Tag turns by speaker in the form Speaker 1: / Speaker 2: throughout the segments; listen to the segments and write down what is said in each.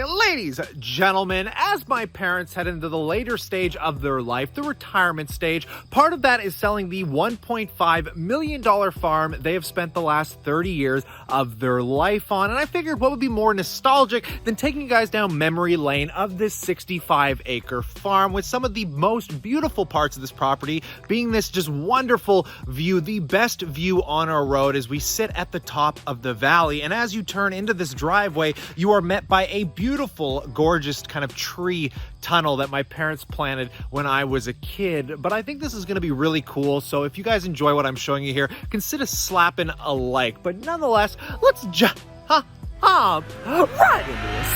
Speaker 1: Okay, ladies, gentlemen, as my parents head into the later stage of their life, the retirement stage, part of that is selling the $1.5 million farm they have spent the last 30 years of their life on. And I figured what would be more nostalgic than taking you guys down memory lane of this 65-acre farm, with some of the most beautiful parts of this property being this just wonderful view, the best view on our road as we sit at the top of the valley. And as you turn into this driveway, you are met by a beautiful, gorgeous kind of tree tunnel that my parents planted when I was a kid. But I think this is going to be really cool. So if you guys enjoy what I'm showing you here, consider slapping a like. But nonetheless, let's jump right into this.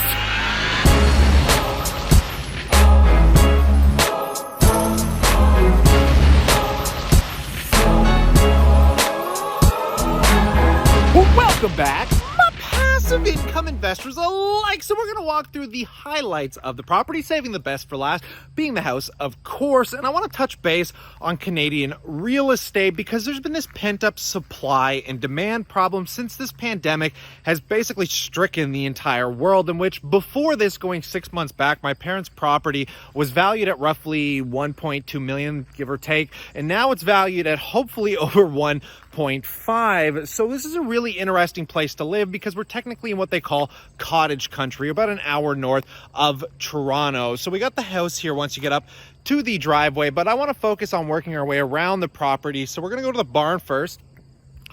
Speaker 1: Welcome back, my passive income investors alike. So we're going to walk through the highlights of the property, saving the best for last, being the house, of course. And I want to touch base on Canadian real estate because there's been this pent-up supply and demand problem since this pandemic has basically stricken the entire world, in which before this, going 6 months back, my parents' property was valued at roughly 1.2 million, give or take. And now it's valued at hopefully over 1.5. So this is a really interesting place to live because we're technically in what they call cottage country, about an hour north of Toronto. So we got the house here once you get up to the driveway, but I want to focus on working our way around the property. So we're going to go to the barn first,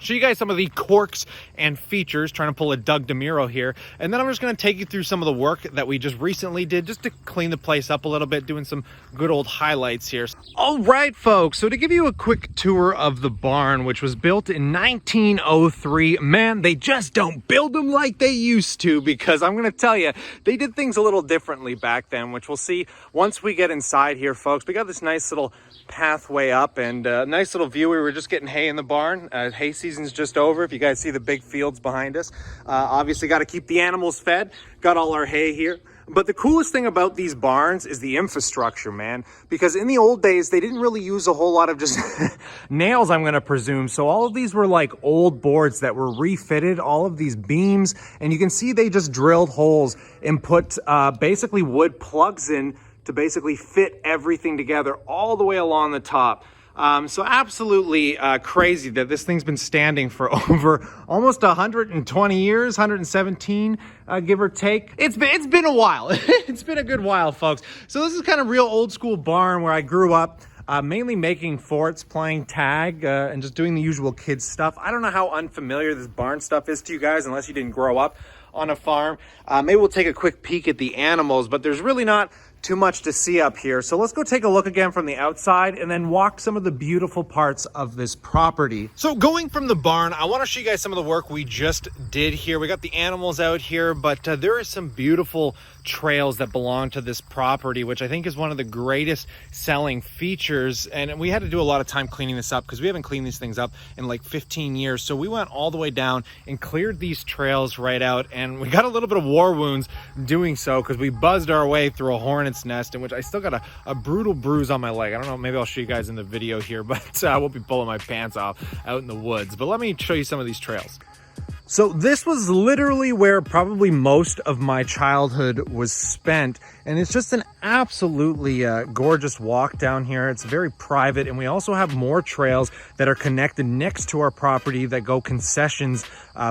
Speaker 1: show you guys some of the quirks and features, trying to pull a Doug DeMuro here. And then I'm just going to take you through some of the work that we just recently did just to clean the place up a little bit, doing some good old highlights here. All right, folks. So to give you a quick tour of the barn, which was built in 1903, man, they just don't build them like they used to, because I'm going to tell you, they did things a little differently back then, which we'll see once we get inside here, folks. We got this nice little pathway up and a nice little view. We were just getting hay in the barn. Hay season's just over. If you guys see the big fields behind us, obviously got to keep the animals fed. Got all our hay here. But the coolest thing about these barns is the infrastructure, man, because in the old days, they didn't really use a whole lot of just nails, I'm going to presume. So all of these were like old boards that were refitted, all of these beams, and you can see they just drilled holes and put basically wood plugs in to basically fit everything together all the way along the top. So absolutely crazy that this thing's been standing for over almost 120 years, 117, give or take. It's been a while. It's been a good while, folks. So this is kind of real old school barn where I grew up, mainly making forts, playing tag, and just doing the usual kids stuff. I don't know how unfamiliar this barn stuff is to you guys, unless you didn't grow up on a farm. Maybe we'll take a quick peek at the animals, but there's really not too much to see up here. So let's go take a look again from the outside and then walk some of the beautiful parts of this property. So going from the barn, I want to show you guys some of the work we just did here. We got the animals out here, but there are some beautiful trails that belong to this property, which I think is one of the greatest selling features. And we had to do a lot of time cleaning this up because we haven't cleaned these things up in like 15 years. So we went all the way down and cleared these trails right out. And we got a little bit of war wounds doing so because we buzzed our way through a hornet's nest, in which I still got a brutal bruise on my leg. I don't know, maybe I'll show you guys in the video here, but I won't be pulling my pants off out in the woods. But let me show you some of these trails. So this was literally where probably most of my childhood was spent, and it's just an absolutely gorgeous walk down here. It's very private, and we also have more trails that are connected next to our property that go concessions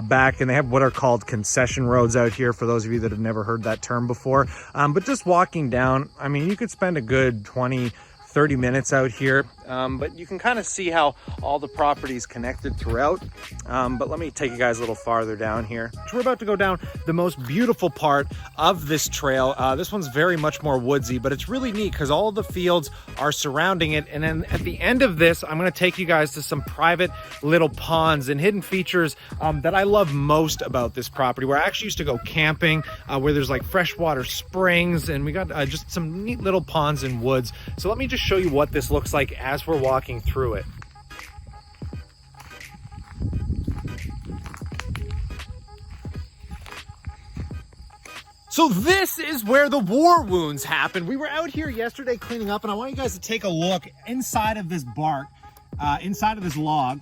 Speaker 1: back, and they have what are called concession roads out here, for those of you that have never heard that term before. But just walking down, I mean, you could spend a good 20-30 minutes out here, but you can kind of see how all the property is connected throughout. But let me take you guys a little farther down here. So we're about to go down the most beautiful part of this trail. This one's very much more woodsy, but it's really neat because all of the fields are surrounding it. And then at the end of this, I'm going to take you guys to some private little ponds and hidden features that I love most about this property, where I actually used to go camping, where there's like freshwater springs, and we got just some neat little ponds and woods. So let me just show you what this looks like as we're walking through it. So this is where the war wounds happen. We were out here yesterday cleaning up, and I want you guys to take a look inside of this bark, inside of this log.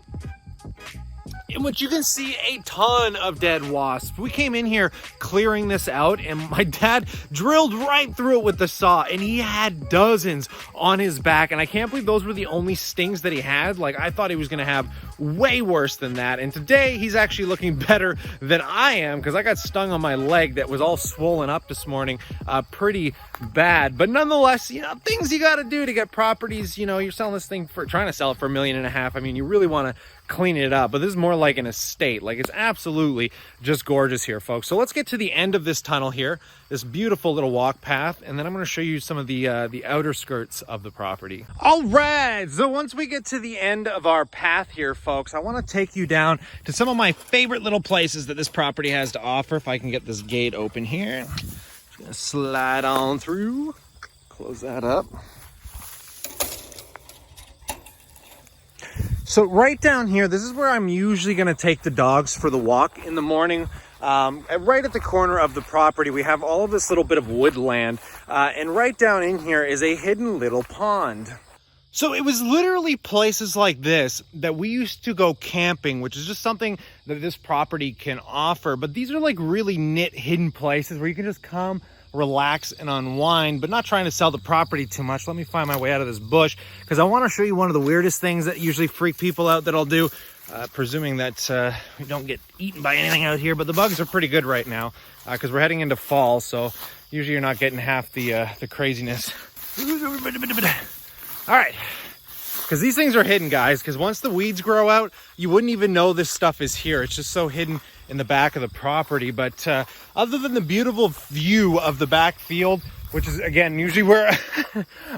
Speaker 1: in which you can see a ton of dead wasps. We came in here clearing this out, and my dad drilled right through it with the saw, and he had dozens on his back, and I can't believe those were the only stings that he had. Like, I thought he was gonna have way worse than that, and today he's actually looking better than I am, because I got stung on my leg that was all swollen up this morning pretty bad. But nonetheless, you know, things you got to do to get properties. You know, you're selling this thing for, trying to sell it for $1.5 million. I mean, you really want to clean it up, but this is more like an estate. Like, it's absolutely just gorgeous here, folks. So let's get to the end of this tunnel here, this beautiful little walk path, and then I'm going to show you some of the outer skirts of the property. All right, so once we get to the end of our path here, folks, I want to take you down to some of my favorite little places that this property has to offer. If I can get this gate open here, just gonna slide on through, close that up. So right down here, this is where I'm usually going to take the dogs for the walk in the morning. Right at the corner of the property, we have all of this little bit of woodland, and right down in here is a hidden little pond. So it was literally places like this that we used to go camping, which is just something that this property can offer. But these are like really knit, hidden places where you can just come, relax, and unwind, but not trying to sell the property too much. Let me find my way out of this bush, because I want to show you one of the weirdest things that usually freak people out that I'll do, presuming that we don't get eaten by anything out here. But the bugs are pretty good right now, because we're heading into fall, so usually you're not getting half the craziness. All right, because these things are hidden, guys, because once the weeds grow out, you wouldn't even know this stuff is here. It's just so hidden in the back of the property. But other than the beautiful view of the back field, which is, again, usually where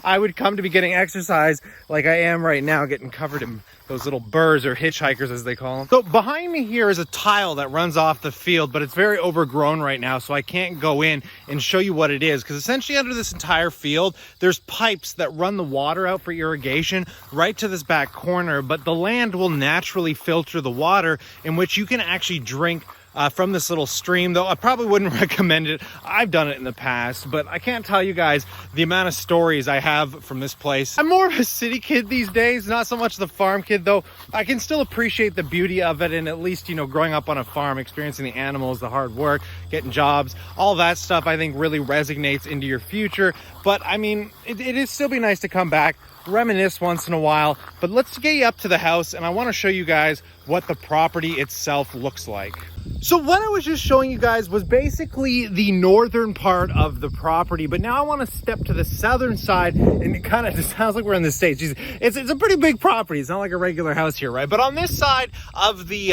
Speaker 1: I would come to be getting exercise, like I am right now, getting covered in those little burrs, or hitchhikers as they call them. So behind me here is a tile that runs off the field, but it's very overgrown right now, so I can't go in and show you what it is, because essentially under this entire field, there's pipes that run the water out for irrigation right to this back corner, but the land will naturally filter the water, in which you can actually drink from this little stream. Though I probably wouldn't recommend it. I've done it in the past, but I can't tell you guys the amount of stories I have from this place. I'm more of a city kid these days, not so much the farm kid, though I can still appreciate the beauty of it, and at least, you know, growing up on a farm, experiencing the animals, the hard work, getting jobs, all that stuff, I think really resonates into your future. But I mean, it is still be nice to come back, reminisce once in a while. But let's get you up to the house, and I want to show you guys what the property itself looks like. So what I was just showing you guys was basically the northern part of the property, but now I want to step to the southern side, and it kind of just sounds like we're in the States. It's a pretty big property. It's not like a regular house here, right? But on this side of the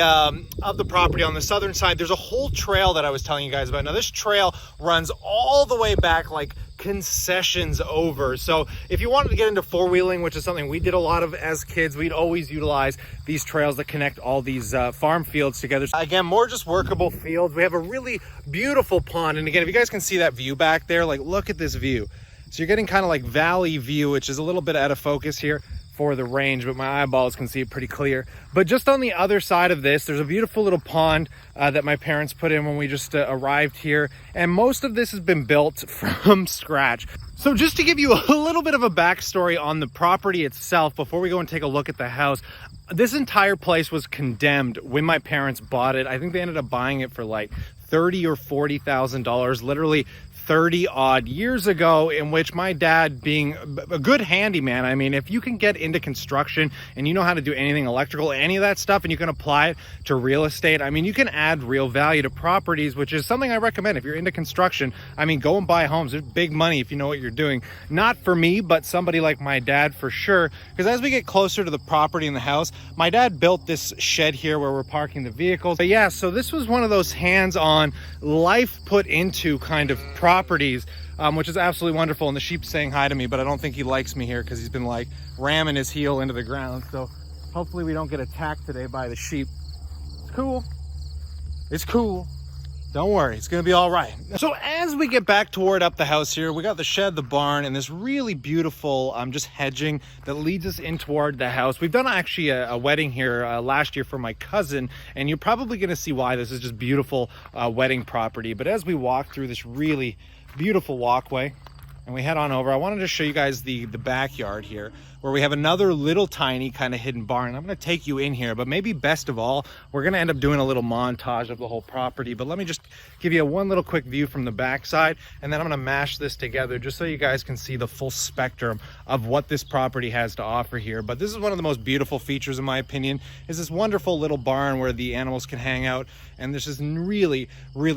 Speaker 1: property, on the southern side, there's a whole trail that I was telling you guys about. Now this trail runs all the way back, like concessions over. So if you wanted to get into four-wheeling, which is something we did a lot of as kids, we'd always utilize these trails that connect all these farm fields together. Again, more just workable fields. We have a really beautiful pond, and again, if you guys can see that view back there, like, look at this view. So you're getting kind of like valley view, which is a little bit out of focus here for the range, but my eyeballs can see it pretty clear. But just on the other side of this, there's a beautiful little pond that my parents put in when we just arrived here, and most of this has been built from scratch. So just to give you a little bit of a backstory on the property itself before we go and take a look at the house, this entire place was condemned when my parents bought it. I think they ended up buying it for like $30,000 or $40,000, literally 30 odd years ago, in which my dad, being a good handyman, I mean, if you can get into construction and you know how to do anything electrical, any of that stuff, and you can apply it to real estate, I mean, you can add real value to properties, which is something I recommend if you're into construction. I mean, go and buy homes. There's big money if you know what you're doing. Not for me, but somebody like my dad for sure, because as we get closer to the property and the house, my dad built this shed here where we're parking the vehicles. But yeah, so this was one of those hands-on, life put into kind of properties, which is absolutely wonderful. And the sheep's saying hi to me, but I don't think he likes me here because he's been like ramming his heel into the ground. So hopefully we don't get attacked today by the sheep. It's cool. It's cool. Don't worry, it's gonna be all right. So as we get back toward up the house here, we got the shed, the barn, and this really beautiful just hedging that leads us in toward the house. We've done actually a wedding here last year for my cousin, and you're probably gonna see why. This is just beautiful wedding property. But as we walk through this really beautiful walkway, and we head on over, I wanted to show you guys the backyard here, where we have another little tiny kind of hidden barn. I'm going to take you in here, but maybe best of all, we're going to end up doing a little montage of the whole property. But let me just give you one little quick view from the backside, and then I'm going to mash this together just so you guys can see the full spectrum of what this property has to offer here. But this is one of the most beautiful features, in my opinion, is this wonderful little barn where the animals can hang out, and this is really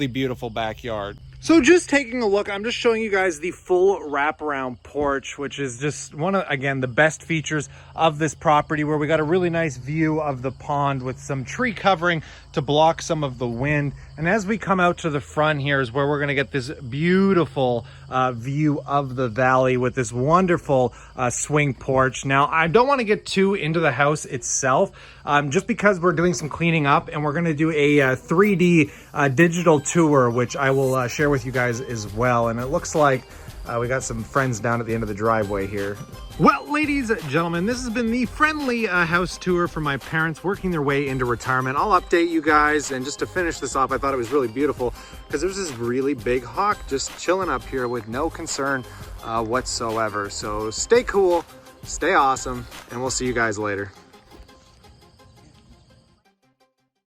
Speaker 1: beautiful backyard. So just taking a look, I'm just showing you guys the full wraparound porch, which is just one of, again, the best features of this property, where we got a really nice view of the pond with some tree covering to block some of the wind. And as we come out to the front here is where we're going to get this beautiful view of the valley with this wonderful swing porch. Now, I don't want to get too into the house itself, just because we're doing some cleaning up, and we're going to do a 3D digital tour, which I will share with you guys as well. And it looks like we got some friends down at the end of the driveway here. Well, ladies and gentlemen, this has been the friendly house tour for my parents working their way into retirement. I'll update you guys, and just to finish this off, I thought it was really beautiful because there's this really big hawk just chilling up here with no concern whatsoever. So stay cool, stay awesome, and we'll see you guys later.